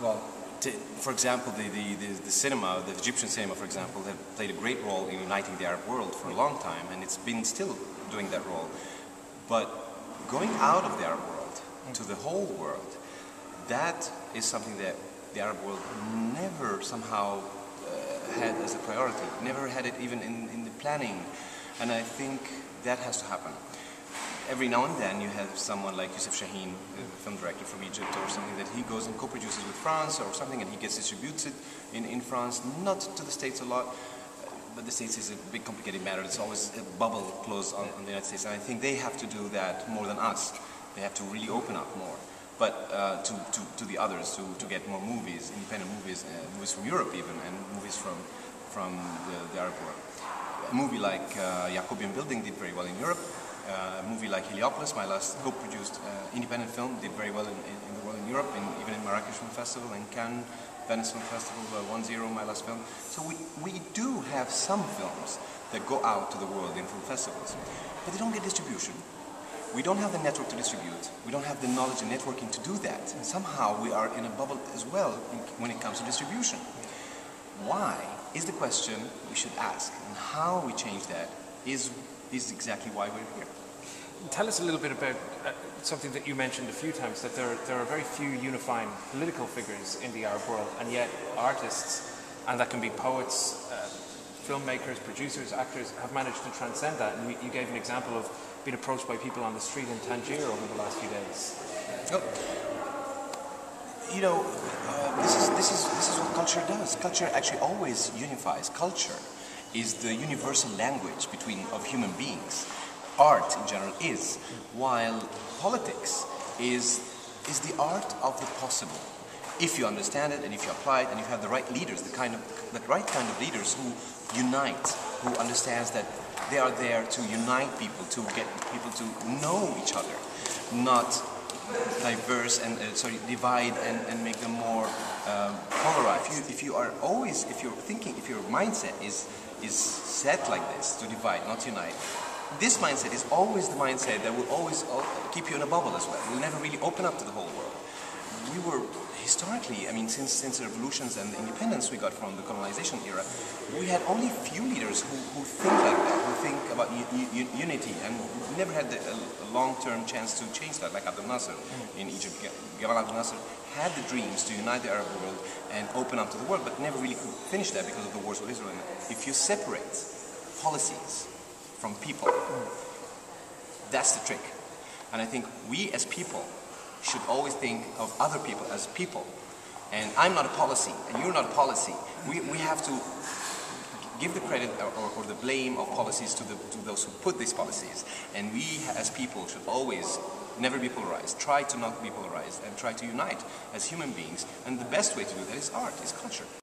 Well, for example, the cinema, the Egyptian cinema, for example, have played a great role in uniting the Arab world for a long time, and it's been still doing that role. But going out of the Arab world to the whole world, that is something that the Arab world never somehow had as a priority, never had it even in the planning, and I think that has to happen. Every now and then you have someone like Youssef Chahine, the film director from Egypt, or something that he goes and co-produces with France or something, and he gets distributed in France, not to the States a lot, but the States is a big complicated matter. It's always a bubble closed on the United States, and I think they have to do that more than us. They have to really open up more, but to the others, to get more movies, independent movies, movies from Europe even, and movies from the Arab world. A movie like Jacobian Building did very well in Europe. A movie like Heliopolis, my last co-produced independent film, did very well in the world in Europe, and even in Marrakesh Film Festival, and Cannes, Venice Film Festival, 1-0, my last film. So we do have some films that go out to the world in film festivals, but they don't get distribution. We don't have the network to distribute. We don't have the knowledge and networking to do that. And somehow we are in a bubble as well when it comes to distribution. Why is the question we should ask, and how we change that is exactly why we're here. Tell us a little bit about something that you mentioned a few times, that there are very few unifying political figures in the Arab world, and yet artists, and that can be poets, filmmakers, producers, actors, have managed to transcend that. And you gave an example of being approached by people on the street in Tangier over the last few days. Oh. You know, this is what culture does. Culture actually always unifies. Culture is the universal language of human beings. Art in general is, while politics is the art of the possible. If you understand it and if you apply it and you have the right leaders, the right kind of leaders who unite, who understands that they are there to unite people, to get people to know each other, not diverse and divide and make them more polarized. If your mindset is set like this, to divide, not unite, this mindset is always the mindset that will always keep you in a bubble as well. It will never really open up to the whole world. We were historically, I mean, since the revolutions and the independence we got from the colonization era, we had only few leaders who think like that, who think about unity, and we never had a long-term chance to change that, like Abdel Nasser in Egypt. Gamal Abdel Nasser had the dreams to unite the Arab world and open up to the world, but never really could finish that because of the wars with Israel. If you separate policies from people, that's the trick. And I think we as people should always think of other people as people. And I'm not a policy, and you're not a policy. We have to give the credit or the blame of policies to those who put these policies. And we as people should always never be polarized, try to not be polarized, and try to unite as human beings. And the best way to do that is art, is culture.